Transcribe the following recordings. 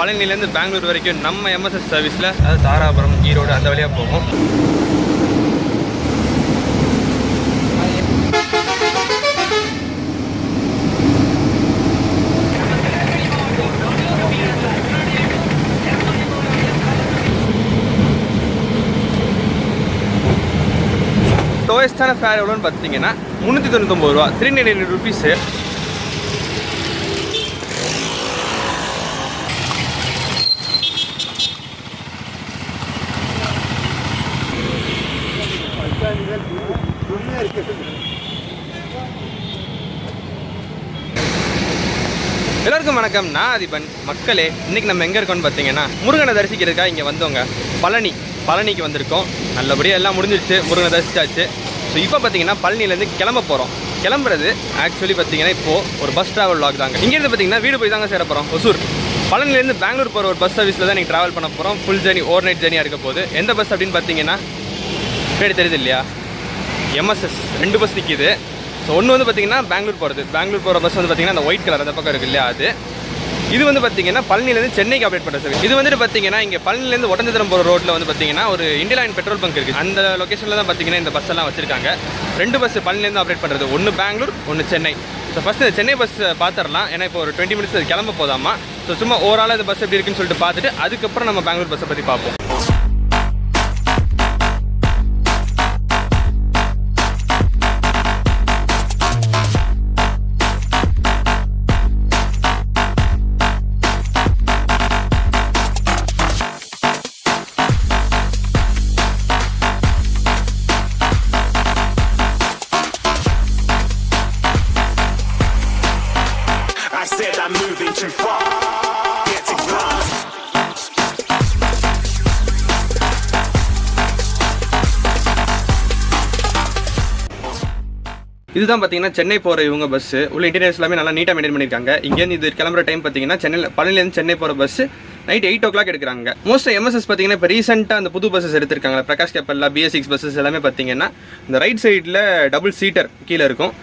பழனிலேருந்து பெங்களூர் வரைக்கும் நம்ம எம்எஸ்எஸ் சர்வீஸில், அதாவது தாராபுரம், ஈரோடு அந்த வழியாக போகும். லோயஸ்டான ஃபேர் எவ்வளோன்னு பார்த்தீங்கன்னா 399 ரூபா, 399 ருபீஸு. எல்லாருக்கும் வணக்கம், நான் அதிபன். மக்களே, இன்றைக்கி நம்ம எங்கே இருக்கோம்னு பார்த்தீங்கன்னா முருகனை தரிசிக்கிறதுக்காக இங்கே வந்தவங்க பழனிக்கு வந்திருக்கோம். நல்லபடியாக எல்லாம் முடிஞ்சிருச்சு, முருகனை தரிசிச்சாச்சு. ஸோ இப்போ பார்த்தீங்கன்னா பழனிலேருந்து கிளம்ப போகிறோம். கிளம்புறது ஆக்சுவலி பார்த்தீங்கன்னா இப்போது ஒரு பஸ் ட்ராவல் லாக் தாங்க. இங்கேருந்து பார்த்தீங்கன்னா வீடு போய் தாங்க சேர போகிறோம். ஒசூர் பழனிலேருந்து பெங்களூர் போகிற ஒரு பஸ் சர்வீஸில் தான் நீங்கள் ட்ராவல் பண்ண போகிறோம். ஃபுல் ஜர்னி, ஓவர் நைட் ஜர்னியாக இருக்க போகுது. எந்த பஸ் அப்படின்னு பார்த்தீங்கன்னா பேர் தெரியுது இல்லையா, எம்எஸ்எஸ். 2 பஸ் நிற்கிது. ஸோ ஒன்று வந்து பார்த்தீங்கன்னா பெங்களூர் போகிற பஸ் வந்து பார்த்தீங்கன்னா அந்த ஒயிட் கலர் அந்த பக்கம் இருக்குது இல்லையா, அது. இது வந்து பார்த்தீங்கன்னா பழனிலேருந்து சென்னைக்கு அப்டேட் பண்ணுற சர்வீஸ். இது வந்துட்டு பார்த்தீங்கன்னா இங்கே பழனிலேருந்து ஒட்டஞ்சத்திரம் போகிற ரோட்டில் வந்து பார்த்தீங்கன்னா ஒரு இந்தியன் ஆயில் பெட்ரோல் பங்க் இருக்குது. அந்த லொக்கேஷனில் தான் பார்த்தீங்கன்னா இந்த பஸ் எல்லாம் வச்சிருக்காங்க. 2 பஸ் பழனிலேருந்து அப்டேட் பண்ணுறது, ஒன்று பெங்களூர், ஒன்று சென்னை. ஸோ ஃபஸ்ட்டு இந்த சென்னை பஸ் பார்த்துடலாம், ஏன்னா இப்போ ஒரு 20 மினிட்ஸ் கிளம்ப போதாமா. ஸோ சும்மா ஓவராலாக இந்த பஸ் எப்படி இருக்குன்னு சொல்லிட்டு பார்த்துட்டு அதுக்கப்புறம் நம்ம பெங்களூர் பஸ்ஸை பற்றி பார்ப்போம். இதுதான் பார்த்தீங்கன்னா சென்னை போகிற இவங்க பஸ்ஸு. உள்ள இன்டீரியர்ஸ் எல்லாமே நல்லா நீட்டாக மெயின்டைன் பண்ணியிருக்காங்க. இங்கேருந்து இது கிளம்புற டைம் பார்த்தீங்கன்னா பழனிலேருந்து சென்னை போகிற பஸ் நைட் 8 o'clock எடுக்கிறாங்க. மோஸ்ட் எம்எஸ்எஸ் பார்த்தீங்கன்னா இப்போ ரீசெண்டாக அந்த புது பஸ்ஸஸ் எடுத்திருக்காங்க. பிரகாஷ் கப்பல்லா, BS6 பஸ்ஸஸ் எல்லாமே பார்த்தீங்கன்னா இந்த ரைட் சைடில் டபுள் சீட்டர் கீழே இருக்கும்.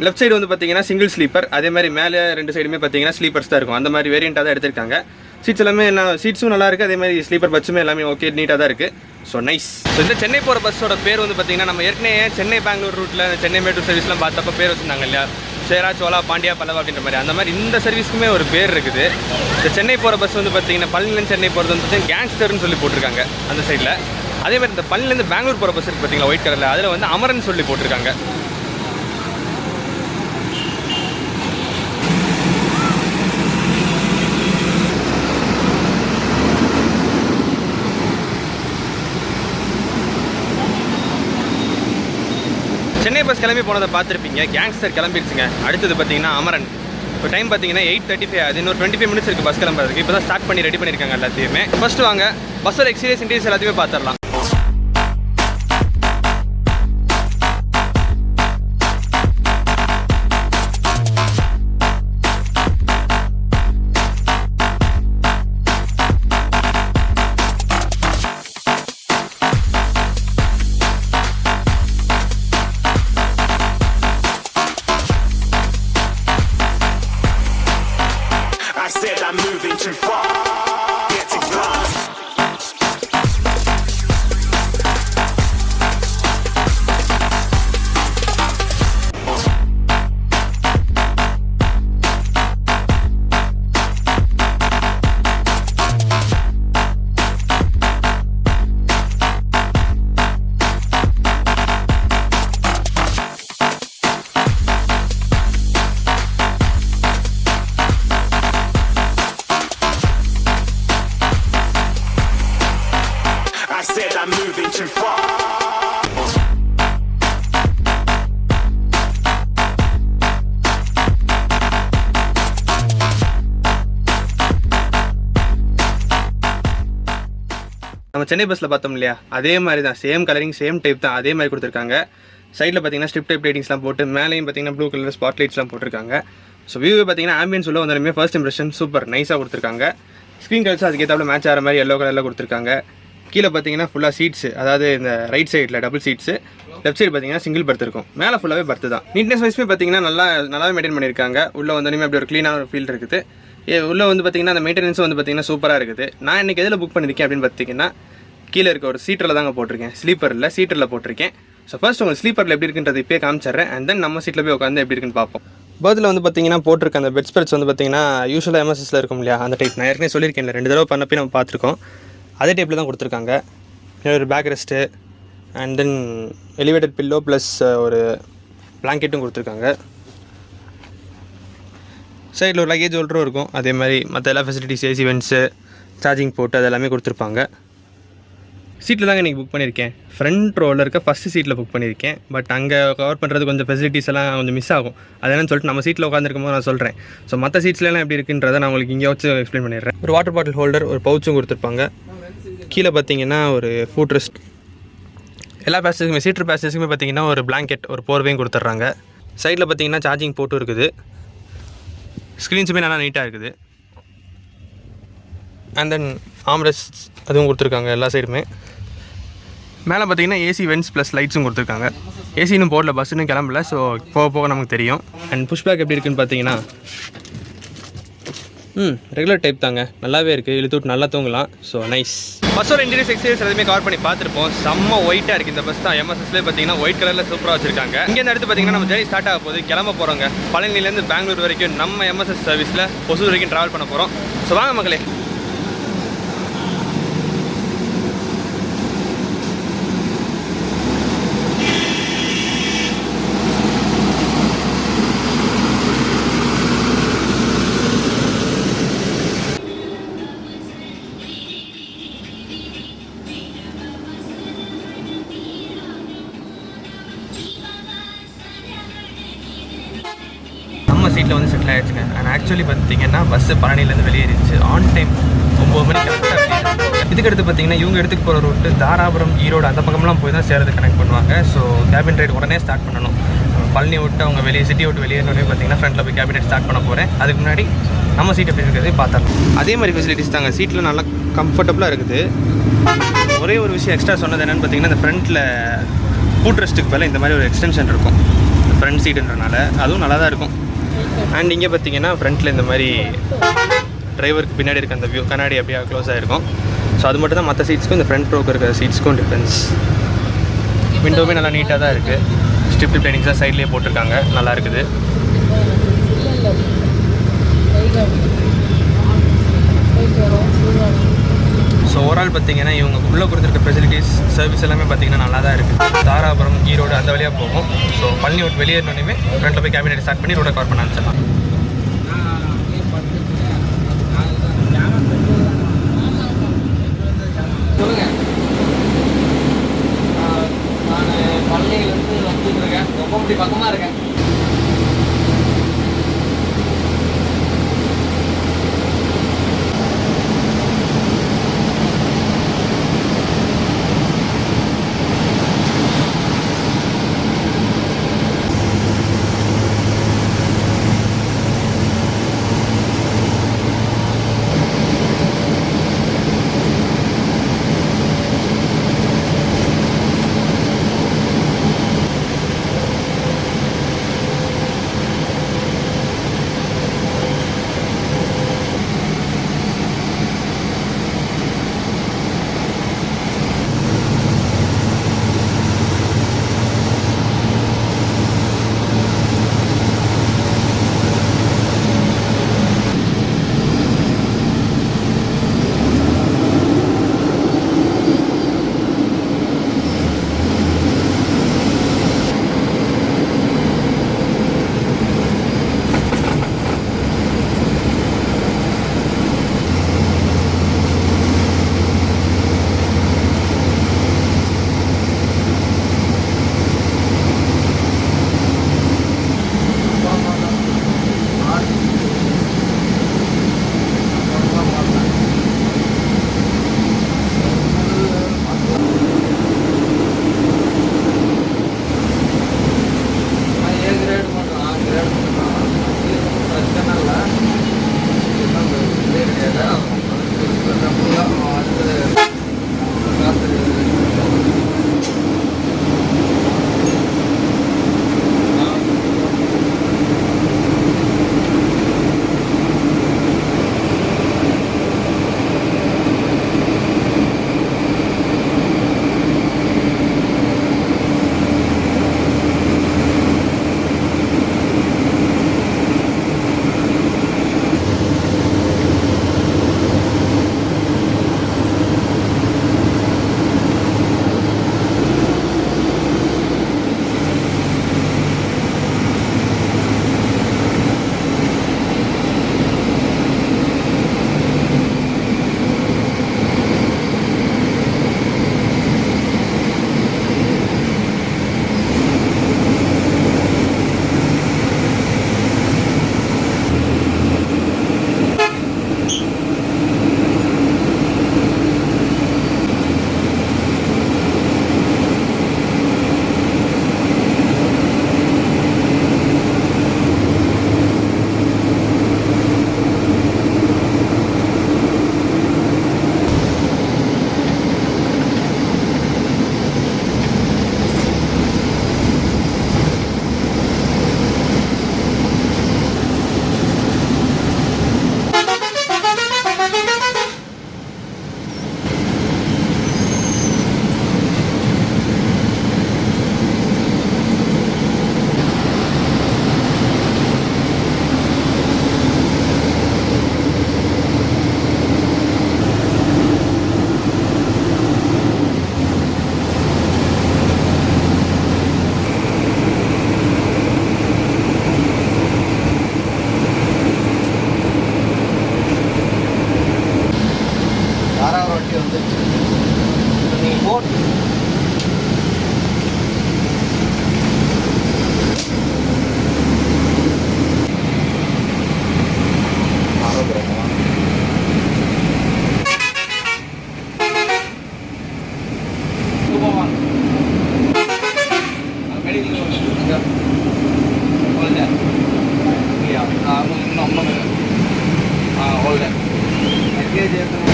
லெஃப்ட் சைடு வந்து பார்த்தீங்கன்னா சிங்கிள் ஸ்லீப்பர். அதே மாதிரி மேலே 2 சைடுமே பார்த்தீங்கன்னா ஸ்லீப்பர்ஸ் தான் இருக்கும். அந்த மாதிரி வேரியண்ட்டாக தான் எடுத்திருக்காங்க. சீட்ஸ் எல்லாமே சீட்ஸும் நல்லா இருக்குது. அதே மாதிரி ஸ்லீப்பர் பஸ்ஸுமே எல்லாமே ஓகே, நீட்டாக தான் இருக்குது. So nice. ஸோ இந்த சென்னை போகிற பஸ்ஸோட பேர் வந்து பார்த்தீங்கன்னா நம்ம ஏற்கனவே சென்னை பெங்களூர் ரூட்டில் சென்னை மேட்டூர் சர்வீஸ்லாம் பார்த்தப்போ பேர் வச்சுருந்தாங்க இல்லையா, சேரா, சோலா, பாண்டியா, பல்லவா அப்படின்ற மாதிரி. அந்த மாதிரி இந்த சர்வீஸ்க்குமே ஒரு பேர் இருக்குது. இந்த சென்னை போகிற பஸ் வந்து பார்த்தீங்கன்னா பழனிலேருந்து சென்னை போகிறது வந்து பார்த்தீங்கன்னா கேங்ஸ்டர்னு சொல்லி போட்டிருக்காங்க அந்த சைடில். அதே மாதிரி இந்த பழனிலேருந்து பெங்களூர் போகிற பஸ் இருக்குது பார்த்தீங்களா ஒயிட் கலரில், அதில் வந்து அமரன் சொல்லி போட்டிருக்காங்க. சென்னை பஸ் கிளம்பி போனதை பார்த்துருப்பீங்க. கேங்ஸ்டர் கிளம்பிடுச்சுங்க. அடுத்தது பார்த்தீங்கன்னா அமரன். இப்போ டைம் பார்த்தீங்கன்னா 8:35 ஆகுது. இன்னொரு 25 மினிட்ஸ் இருக்குது பஸ் கிளம்புறதுக்கு. இப்போ தான் ஸ்டார்ட் பண்ணி ரெடி பண்ணியிருக்காங்க எல்லாத்தையுமே. ஃபர்ஸ்ட் வாங்க பஸ்ஸோட எக்ஸ்பீரியன்ஸ் இன்டீரியர்ஸ் எல்லாத்தையுமே பார்த்துடலாம். நம்ம சென்னை பஸ்ஸில் பார்த்தோம் இல்லையா, அதே மாதிரி தான், சேம் கலரிங் சேம் டைப் தான், அதே மாதிரி கொடுத்துருக்காங்க. சைடில் பார்த்தீங்கன்னா ஸ்ட்ரிப் டைப் லைட்டிங்ஸ்லாம் போட்டு, மேலேயும் பார்த்தீங்கன்னா ப்ளூ கலர் ஸ்பாட் லைட்ஸ்லாம் போட்டிருக்காங்க. ஸோ வியூ பார்த்தீங்கன்னா ஆம்பியன்ஸ் உள்ள வந்தாலுமே ஃபர்ஸ்ட் இம்ப்ரெஷன் சூப்பர் நைஸாக கொடுத்துருக்காங்க. ஸ்க்ரீன் கலர்ஸ் அதுக்கேற்றாப்புல மேட்ச் ஆகிற மாதிரி எல்லோ கலரில் கொடுத்துருக்காங்க. கீழே பார்த்தீங்கன்னா ஃபுல்லாக சீட்ஸு, அதாவது இந்த ரைட் சைடில் டபுள் சீட்ஸு, லெஃப்ட் சைடு பார்த்தீங்கன்னா சிங்கிள் பர்த் இருக்கும். மேலே ஃபுல்லாகவே பர்த்து தான். நீட்னஸ் வைஸ்மே பார்த்தீங்கன்னா நல்லாவே மெயின்டைன் பண்ணியிருக்காங்க. உள்ளே வந்தோடனே அப்படி ஒரு க்ளீனான ஒரு ஃபீல் இருக்குது. உள்ளே வந்து பார்த்திங்கன்னா அந்த மெயின்டெனன்ஸும் வந்து பார்த்திங்கன்னா சூப்பராக இருக்குது. நான் இன்றைக்கி எதில் புக் பண்ணியிருக்கேன் அப்படின்னு பார்த்திங்கன்னா கீழே இருக்க ஒரு சீட்டரில் தாங்க போட்டிருக்கேன். ஸ்லீப்பரில் சீட்டரில் போட்டிருக்கேன். ஸோ ஃபர்ஸ்ட் உங்களுக்கு ஸ்லீப்பரில் எப்படி இருக்குன்றது இப்போயே காமிச்சிட்றேன். அண்ட் தென் நம்ம சீட்டில் போய் உட்காந்து எப்படி இருக்குன்னு பார்ப்போம். பர்த்தில் வந்து பார்த்திங்கன்னா போட்டிருக்க அந்த பெட் ஸ்ப்ரெட்ஸ் வந்து பார்த்திங்கன்னா யூஸ்வலாக எம்எஸ்எஸில் இருக்கும் இல்லையா, அந்த டைப். நான் ஏற்கனவே சொல்லியிருக்கேன், 2 தடவை பண்ணப்போ நம்ம பார்த்துருக்கோம். அதே டைப்பில் தான் கொடுத்துருக்காங்க. ஒரு back rest and then elevated pillow plus ஒரு பிளாங்கெட்டும் கொடுத்துருக்காங்க. சைடில் ஒரு லக்கேஜ் ஹோல்டரும் இருக்கும். அதே மாதிரி மற்ற எல்லா facilities, AC vents, charging board அது எல்லாமே கொடுத்துருப்பாங்க. சீட்டில் தாங்க இன்றைக்கி புக் பண்ணியிருக்கேன். ஃப்ரண்ட் ரோவில் இருக்க ஃபஸ்ட்டு சீட்டில் புக் பண்ணியிருக்கேன். பட் அங்கே கவர் பண்ணுறது கொஞ்சம் ஃபெசிலிட்டிஸ் எல்லாம் கொஞ்சம் மிஸ் ஆகும். அது என்னன்னு சொல்லிட்டு நம்ம சீட்டில் உட்காந்துருக்கும் போது நான் சொல்கிறேன். ஸோ மற்ற சீட்ஸ்லாம் எப்படி இருக்குன்றதை நான் உங்களுக்கு இங்கே வச்சு எக்ஸ்பிளைன் பண்ணிடுறேன். ஒரு வாட்டர் பாட்டில் ஹோல்டர், ஒரு பவுச்சும் கொடுத்துருப்பாங்க. கீழே பார்த்தீங்கன்னா ஒரு ஃபுட் ரெஸ்ட். எல்லா பேசேஜுக்குமே, சீட்டர் பேசேஜுக்குமே பார்த்தீங்கன்னா ஒரு பிளாங்கெட், ஒரு போர்வையும் கொடுத்துட்றாங்க. சைடில் பார்த்தீங்கன்னா சார்ஜிங் போர்ட்டும் இருக்குது. ஸ்க்ரீன்ஸுமே நல்லா நீட்டாக இருக்குது. அண்ட் தென் ஆம்ரெஸ்ட் அதுவும் கொடுத்துருக்காங்க எல்லா சைடுமே. மேலே பார்த்தீங்கன்னா ஏசி வென்ட்ஸ் ப்ளஸ் லைட்ஸும் கொடுத்துருக்காங்க. ஏசி இன்னும் போடல, பஸ் இன்னும் கிளம்பல. ஸோ போக போக நமக்கு தெரியும். அண்ட் புஷ் பேக் எப்படி இருக்குன்னு பார்த்தீங்கன்னா ரெகுலர் டைப் தாங்க, நல்லாவே இருக்குது. இழுத்துட்டு நல்லா தூங்கலாம். So nice. பஸ்ஸோட இன்டீரியர்ஸ் எக்ஸ்டீரியர்ஸ் எல்லாமே கவர் பண்ணி பார்த்துருப்போம். செம்ம ஒயிட்டாக இருக்குது இந்த பஸ் தான். எம்எஸ்எஸ்லேயே பார்த்தீங்கன்னா ஒயிட் கலரில் சூப்பராக வச்சிருக்காங்க. இங்கேருந்து அடுத்து பார்த்தீங்கன்னா நம்ம ஜெர்னி ஸ்டார்ட் ஆக போகுது. கிளம்ப போகிறோங்க. பழனிலேருந்து பெங்களூர் வரைக்கும் நம்ம எம்எஸ்எஸ் சர்வீஸில் ஒசூர் வரைக்கும் ட்ராவல் பண்ண போகிறோம். ஸோ வாங்க மக்களே. சீட்டில் வந்து செட்டில் ஆகிடுச்சுங்க. அண்ட் ஆக்சுவலி பார்த்தீங்கன்னா பஸ்ஸு பழனிலேருந்து வெளியேறிச்சு ஆன் டைம் 9 மணிக்கு கரெக்டாக. இதுக்கடுத்து பார்த்தீங்கன்னா இவங்க எடுத்துக்கு போகிற ரூட்டு தாராபுரம், ஈரோடு அந்த பக்கம்லாம் போய் தான் சேரது கனெக்ட் பண்ணுவாங்க. ஸோ கேபின் ரைடு உடனே ஸ்டார்ட் பண்ணணும். பழனி விட்டு அவங்க வெளியே சிட்டி விட்டு வெளியேறனே பார்த்தீங்கன்னா ஃப்ரண்ட்டில் போய் கேபின் ரைட் ஸ்டார்ட் பண்ண போகிறேன். அதுக்கு முன்னாடி நம்ம சீட் எப்படி இருக்கிறதே பார்த்துடலாம். அதே மாதிரி ஃபெசிலிட்டிஸ் தாங்க. சீட்டில் நல்லா கம்ஃபர்டபுளாக இருக்குது. ஒரே ஒரு விஷயம் எக்ஸ்ட்ரா சொன்னது என்னென்னு பார்த்தீங்கன்னா இந்த ஃப்ரண்ட்டில் ஃபுட் ரெஸ்ட்டுக்கு மேலே இந்த மாதிரி ஒரு எக்ஸ்டென்ஷன் இருக்கும் ஃப்ரண்ட் சீட்டுன்றனால. அதுவும் நல்லா தான் இருக்கும். அண்ட் இங்கே பார்த்தீங்கன்னா ஃப்ரண்ட்டில் இந்த மாதிரி டிரைவருக்கு பின்னாடி இருக்க அந்த வியூ கண்ணாடி அப்படியே க்ளோஸ் ஆகிருக்கும். ஸோ அது மட்டும் தான் மற்ற சீட்ஸ்க்கும் இந்த ஃப்ரண்ட் ரோக்கு இருக்கிற சீட்ஸ்க்கும் டிஃப்ரென்ஸ். விண்டோவே நல்லா நீட்டாக தான் இருக்குது. ஸ்ட்ரிப் லைனிங்ஸாக சைட்லேயே போட்டிருக்காங்க, நல்லா இருக்குது. ஸோ ஓவரால் பார்த்தீங்கன்னா இவங்க உள்ளே கொடுத்துருக்க ஃபெசிலிட்டிஸ், சர்வீஸ் எல்லாமே பார்த்தீங்கன்னா நல்லா தான் இருக்குது. தாராபுரம், ஈரோடு அந்த வழியாக போகும். ஸோ பழனி விட்டு வெளியேறினோடனே ஃப்ரண்ட்டில் போய் கேபினெட் ஸ்டார்ட் பண்ணி ரோட கவர் பண்ண ஆரம்பிச்சிடலாம். நான் பழனியிலேருந்து வந்துட்டு இருக்கேன். ரொம்ப பக்கமாக இருக்கேன்.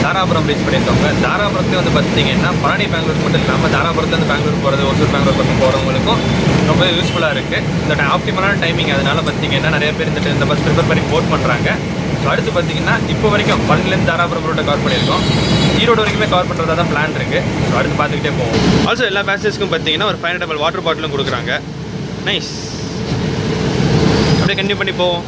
தாராபுரம் ரீச் பண்ணியிருக்கோங்க. தாராபுரத்துலேயே வந்து பார்த்தீங்கன்னா பழனி பெங்களூர் மட்டும் இல்லாமல் தாராபுரத்துலேருந்து பெங்களூர் போகிறது, ஒசூர் பெங்களூர் பக்கம் போகிறவங்களுக்கும் ரொம்ப யூஸ்ஃபுல்லாக இருக்குது. இந்த ஆப்டிமலான டைமிங், அதனால் பார்த்தீங்கன்னா நிறைய பேர் இந்த பஸ் ப்ரிப்பேர் பண்ணி போட் பண்ணுறாங்க. ஸோ அடுத்து பார்த்தீங்கன்னா இப்போ வரைக்கும் பழனிலேருந்து தாராபுரம் ரூட்டை கவர் பண்ணியிருக்கோம். ஈரோடு வரைக்குமே கவர் பண்ணுறதா தான் பிளான் இருக்குது. ஸோ அடுத்து பார்த்துக்கிட்டே போவோம். ஆல்சோ எல்லா பேசஞ்சர்ஸ்க்கும் பார்த்தீங்கன்னா ஒரு 500 ml வாட்டர் பாட்டிலும் கொடுக்குறாங்க. நைஸ். அப்படியே கண்டினியூ பண்ணி போவோம்.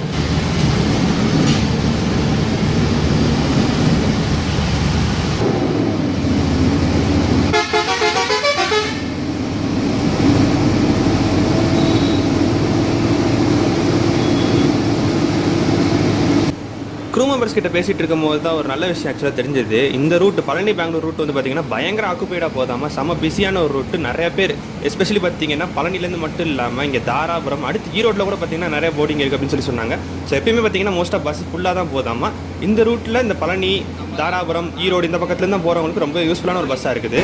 க்ரூ மெம்பர்ஸ் கிட்ட பேசிகிட்டு இருக்கும்போது தான் ஒரு நல்ல விஷயம் ஆக்சுவலாக தெரிஞ்சது. இந்த ரூட் பழனி பெங்களூர் ரூட் வந்து பார்த்திங்கன்னா பயங்கர ஆக்குப்பைடாக போதாமல் செம்ம பிஸியான ஒரு ரூட்டு. நிறைய பேர் எஸ்பெஷலி பார்த்திங்கன்னா பழனிலேருந்து மட்டும் இல்லாமல் இங்கே தாராபுரம் அடுத்து ஈரோட்டில் கூட பார்த்திங்கன்னா நிறைய போர்டிங் இருக்குது அப்படின்னு சொல்லி சொன்னாங்க. ஸோ எப்பயுமே பார்த்திங்கன்னா மோஸ்ட்டாக பஸ் ஃபுல்லாக தான் போதாமல் இந்த ரூட்டில் இந்த பழனி, தாராபுரம், ஈரோடு இந்த பக்கத்துலேருந்து தான் போகிறவங்களுக்கு ரொம்ப யூஸ்ஃபுல்லான ஒரு பஸ்ஸாக இருக்குது.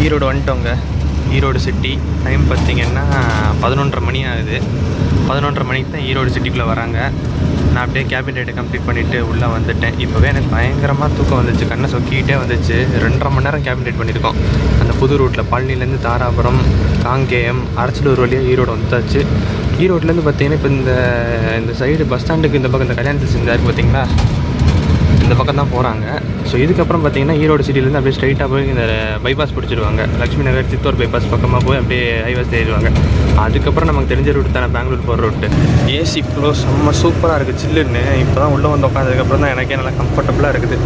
ஈரோடு வந்துட்டோங்க. ஈரோடு சிட்டி டைம் பார்த்திங்கன்னா 11:30 மணி ஆகுது. 11:30 மணிக்கு தான் ஈரோடு சிட்டிக்குள்ளே வராங்க. நான் அப்படியே கேபின் ரைடை கம்ப்ளீட் பண்ணிவிட்டு உள்ளே வந்துட்டேன். இப்போவே எனக்கு பயங்கரமாக தூக்கம் வந்துச்சு, கண்ணை சொக்கிக்கிட்டே வந்துச்சு. 2.5 மணி நேரம் கேபின் ரைட் பண்ணியிருக்கோம். அந்த புது ரூட்டில் பழனிலேருந்து தாராபுரம், காங்கேயம், அரச்சலூர் வழியாக ஈரோடு வந்தாச்சு. ஈரோட்லேருந்து பார்த்திங்கன்னா இப்போ இந்த சைடு பஸ் ஸ்டாண்டுக்கு இந்த பக்கம் இந்த கல்யாணத்து சிந்தா இருக்குது பார்த்திங்களா, இந்த பக்கம் தான் போகிறாங்க. ஸோ இதுக்கப்புறம் பார்த்திங்கன்னா ஈரோடு சிட்டிலேருந்து அப்படியே ஸ்ட்ரைட்டாக போய் இந்த பைபாஸ் பிடிச்சிடுவாங்க. லக்ஷ்மி நகர் சித்தூர் பைபாஸ் பக்கமாக போய் அப்படியே ஹைவேஸ் ஏறிடுவாங்க. அதுக்கப்புறம் நமக்கு தெரிஞ்ச ரூட் தானே பெங்களூர் போகிற ரூட்டு. ஏசி ஃப்ளோ செம்ம சூப்பராக இருக்குது, சில்லுன்னு. இப்போ தான் உள்ளே வந்து உட்காந்ததுக்கப்புறம் தான் எனக்கே நல்லா கம்ஃபர்டபுளாக இருக்குது.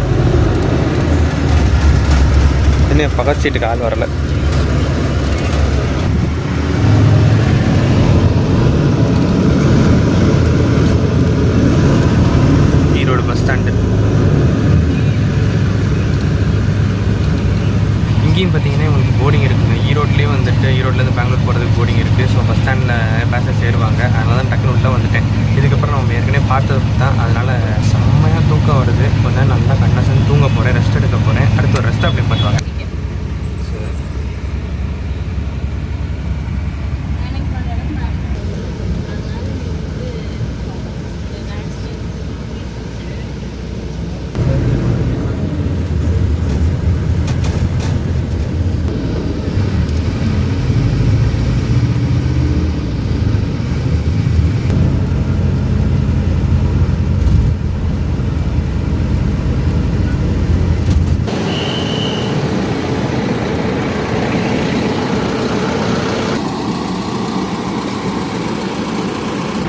இன்னும் பக்கத்து சீட்டுக்கு ஆள் வரல. ஈரோடு பஸ் ஸ்டாண்டு இங்கேயும் பார்த்தீங்கன்னா உங்களுக்கு போர்டிங் இருக்குங்க. ஈரோட்லேயும் வந்துட்டு ஈரோட்லேருந்து பெங்களூர் போகிறதுக்கு போர்டிங் இருக்குது. ஸோ பஸ் ஸ்டாண்டில் பேசஞ்சர்ஸ் ஏறுவாங்க. அதனால தான் டக்குனு உள்ளே வந்துட்டேன். இதுக்கப்புறம் நம்ம ஏற்கனவே பார்த்தது தான், அதனால் செம்மையாக தூக்கம் வருது. கொஞ்ச நேரம் நல்லா கண்ணசன் தூங்க போகிறேன், ரெஸ்ட் எடுக்க போகிறேன். அடுத்து ஒரு ரெஸ்ட் அப்படி பண்ணுவாங்க.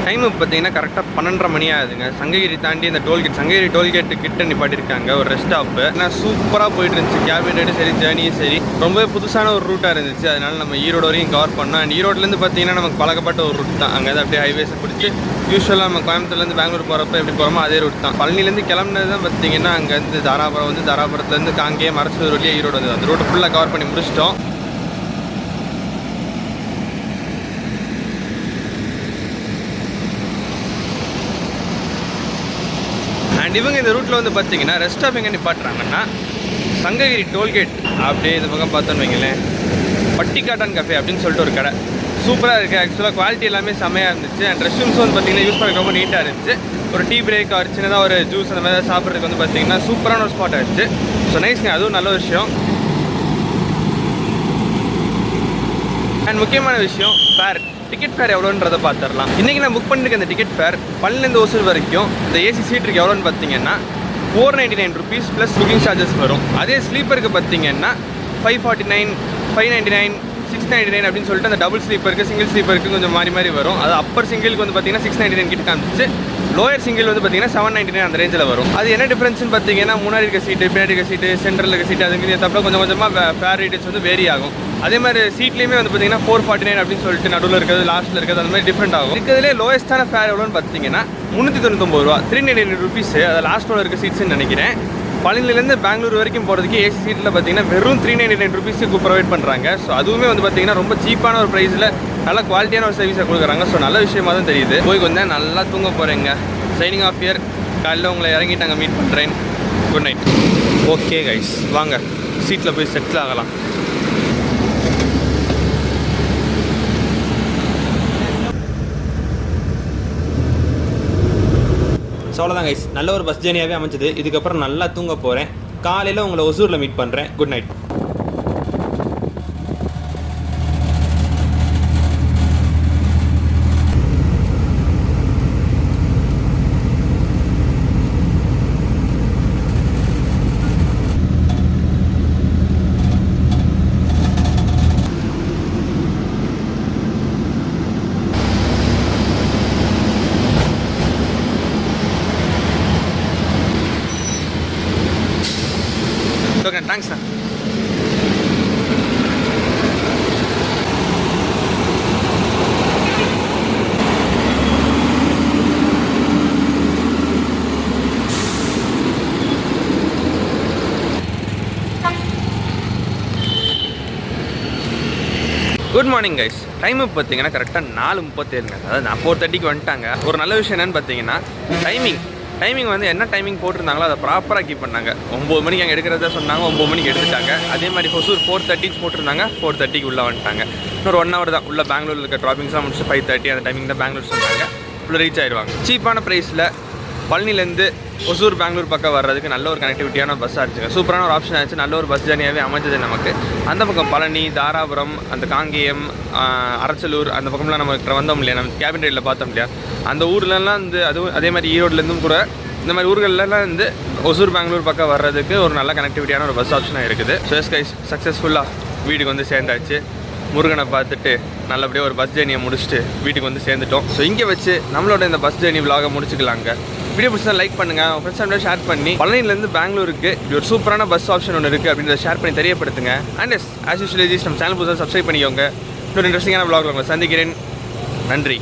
டைம் பார்த்தீங்கன்னா கரெக்டாக 12:30 மணி ஆகுதுங்க. சங்ககிரி தாண்டி இந்த டோல்கேட், சங்ககிரி டோல்கேட்டு கிட்ட நிப்பாட்டிருக்காங்க ஒரு ரெஸ்ட் ஸ்டாப்பு. நான் சூப்பராக போயிட்டு இருந்துச்சு. கேபின் ரைடும் சரி, ஜேர்னியும் சரி, ரொம்பவே புதுசான ஒரு ரூட்டாக இருந்துச்சு. அதனால நம்ம ஈரோடு வரையும் கவர் பண்ணோம். அண்ட் ஈரோட்லேருந்து பார்த்தீங்கன்னா நமக்கு பழக்கப்பட்ட ஒரு ரூட் தான். அங்கே அப்படியே ஹைவேஸை பிடிச்சி யூஸ்வலாக நம்ம கோயம்புத்தூர்லேருந்து பெங்களூர் போகிறப்ப எப்படி போகிறோமோ அதே ரூட் தான். பழனிலேருந்து கிளம்புனது தான் பார்த்தீங்கன்னா அங்கேருந்து தாராபுரம் வந்து, தாராபுரத்துலேருந்து காங்கேயம், அரசூர் வழியாக ஈரோடு வந்து அந்த ரூட்டை ஃபுல்லாக கவர் பண்ணி முடிச்சிட்டோம். அண்ட் இவங்க இந்த ரூட்டில் வந்து பார்த்தீங்கன்னா ரெஸ்ட் ஸ்டாப் எங்கே நிப்பாட்டுறாங்கன்னா சங்ககிரி டோல்கேட் அப்படியே இந்த பக்கம் பார்த்தோன்னு வைங்களேன், பட்டிக்காட்டான் கஃபே அப்படின்னு சொல்லிட்டு ஒரு கடை சூப்பராக இருக்குது. ஆக்சுவலாக குவாலிட்டி எல்லாமே செம்மையாக இருந்துச்சு. அண்ட் ரெஸ்ட் ரூம்ஸ் வந்து பார்த்தீங்கன்னா யூஸ் பண்ண ரொம்ப நீட்டாக இருந்துச்சு. ஒரு டீ பிரேக் ஒரு சின்னதாக ஒரு ஜூஸ் அந்த மாதிரி சாப்பிட்றதுக்கு வந்து பார்த்தீங்கன்னா சூப்பரான ஒரு ஸ்பாட் ஆகிடுச்சு. ஸோ நைஸ்ங்க, அதுவும் நல்ல விஷயம். அண்ட் முக்கியமான விஷயம் ஃபேர், டிக்கெட் ஃபேர் எவ்வளோன்றதை பார்த்துடலாம். இன்றைக்கி நான் புக் பண்ணிருக்க அந்த டிக்கெட் ஃபேர் பல்லேருந்து ஓசூர் வரைக்கும் இந்த ஏசி சீட்டுக்கு எவ்வளோன்னு பார்த்தீங்கன்னா 499 rupees ப்ளஸ் புக்கிங் சார்ஜஸ் வரும். அதே ஸ்லீப்பருக்கு பார்த்தீங்கன்னா 549, 599, 699 அப்படின்னு சொல்லிட்டு அந்த டபுள் ஸ்லீப்பருக்கு சிங்கிள் ஸ்லீப்பருக்கு கொஞ்சம் மாறி வரும். அது அப்பர் சிங்கிளுக்கு வந்து பார்த்தீங்கன்னா 699 கிட்ட காமிச்சு, லோயர் சிங்கிள் வந்து பார்த்தீங்கன்னா 799 அந்த ரேஞ்சில் வரும். அது என்ன டிஃப்ரென்ஸ்னு பார்த்தீங்கன்னா முன்னாடி இருக்க சீட்டு, பின்னாடி இருக்க சீட்டு, சென்ட்ரல் இருக்க சீட்டு, அதுக்கு ஏற்றப்பல கொஞ்சம் கொஞ்சமாக ஃபேர் ரேட்டஸ் வந்து வேரி ஆகும். அதே மாதிரி சீட்லேயுமே வந்து பார்த்தீங்கன்னா 449 அப்படின்னு சொல்லிட்டு நடுவில் இருக்கிறது, லாஸ்ட்டில் இருக்கிறது அந்த மாதிரி டிஃப்ரெண்ட் ஆகும். இருக்கிறதுலே லோயஸ்ட்டான ஃபேர் எவ்வளோன்னு பார்த்தீங்கன்னா 399 ரூபா, 399 rupees. அது லாஸ்ட்டில் இருக்க சீட்ஸ்ன்னு நினைக்கிறேன். பழனிலேருந்து பெங்களூர் வரைக்கும் போகிறதுக்கு ஏசி சீட்டில் பார்த்தீங்கன்னா வெறும் 399 rupeesக்கு ப்ரொவைட் பண்ணுறாங்க. ஸோ அதுவுமே வந்து பார்த்தீங்கன்னா ரொம்ப சீப்பான ஒரு ப்ரைஸில் நல்ல குவாலிட்டியான ஒரு சர்வீஸை கொடுக்குறாங்க. ஸோ நல்ல விஷயமாக தான் தெரியுது. போய் கொஞ்சம் நல்லா தூங்க போகிறேங்க. Signing half year. காலையில் உங்களை இறங்கிட்டு அங்கே மீட் பண்ணுறேன். Good night. ஓகே கைஸ், வாங்க சீட்டில் போய் செட்டில் ஆகலாம். ஸோ அவ்வளோதான் கைஸ், நல்ல ஒரு பஸ் ஜேர்னியாகவே அமைஞ்சது. இதுக்கப்புறம் நல்லா தூங்க போகிறேன். காலையில் உங்களை ஒசூரில் மீட் பண்ணுறேன். Good night. Okay, thanks sir. Good morning guys. Time பார்த்தீங்கன்னா கரெக்டாக 4:37. அதாவது நான் 4:30க்கு வந்துட்டாங்க. ஒரு நல்ல விஷயம் என்னென்னு பார்த்தீங்கன்னா டைமிங் வந்து என்ன டைமிங் போட்டிருந்தாங்களோ அதை ப்ராப்பராக கீப் பண்ணாங்க. 9 மணிக்கு அங்கே எடுக்கிறத சொன்னாங்க, 9 மணிக்கு எடுத்துட்டாங்க. அதே மாதிரி ஹொசூர் 4:30 போட்டிருந்தாங்க, 4:30க்கு உள்ளே வந்துட்டாங்க. இன்னொரு 1 hour தான். உள்ள பெங்களூரில் இருக்க ட்ராப்பிங்ஸ்லாம் முடிச்சு 5:30 அந்த டைமிங் தான் பெங்களூர் சொன்னாங்க. உள்ள ரீச் ஆயிடுவாங்க. சீப்பான ப்ரைஸில் பழனிலேருந்து ஒசூர் பெங்களூர் பக்கம் வர்றதுக்கு நல்ல ஒரு கனெக்டிவிட்டியான பஸ்ஸாக இருந்துச்சுங்க. சூப்பரான ஒரு ஆப்ஷன் ஆச்சு. நல்ல ஒரு பஸ் ஜேர்னியாகவே அமைஞ்சது நமக்கு. அந்த பக்கம் பழனி, தாராபுரம், அந்த காங்கேயம், அரச்சலூர் அந்த பக்கம்லாம் நம்ம வந்தோம் இல்லையா, நம்ம கேபின் ரைடில் பார்த்தோம் இல்லையா, அந்த ஊர்லலாம் வந்து அதுவும் அதே மாதிரி ஈரோட்லேருந்தும் கூட இந்த மாதிரி ஊர்களெலாம் வந்து ஒசூர் பெங்களூர் பக்கம் வர்றதுக்கு ஒரு நல்ல கனெக்டிவிட்டியான ஒரு பஸ் ஆப்ஷனாக இருக்குது. ஸோ எஸ் கைஸ், சக்ஸஸ்ஃபுல்லாக வீட்டுக்கு வந்து சேர்ந்தாச்சு. முருகனை பார்த்துட்டு நல்லபடியாக ஒரு பஸ் ஜேர்னியை முடிச்சுட்டு வீட்டுக்கு வந்து சேர்ந்துட்டோம். ஸோ இங்கே வச்சு நம்மளோட இந்த பஸ் ஜேர்னி விலாகை முடிச்சுக்கலாங்க. வீடியோ பிடிச்சா லைக் பண்ணுங்கள், உங்கள் ஃப்ரெண்ட்ஸ் ஷேர் பண்ணி பழனிலேருந்து பெங்களூருக்கு இப்படி ஒரு சூப்பரான பஸ் ஆப்ஷன் ஒன்று இருக்குது அப்படின்றத ஷேர் பண்ணி தெரியப்படுத்துங்க. அண்ட் எஸ் ஆஸ் யூஸ்வல் நம்ம சேனல் புதுசாக சப்ஸ்கிரைப் பண்ணிக்கோங்க. இன்னொரு இன்ட்ரெஸ்டிங்கான விலாகில் உங்களை சந்திக்கிறேன். நன்றி.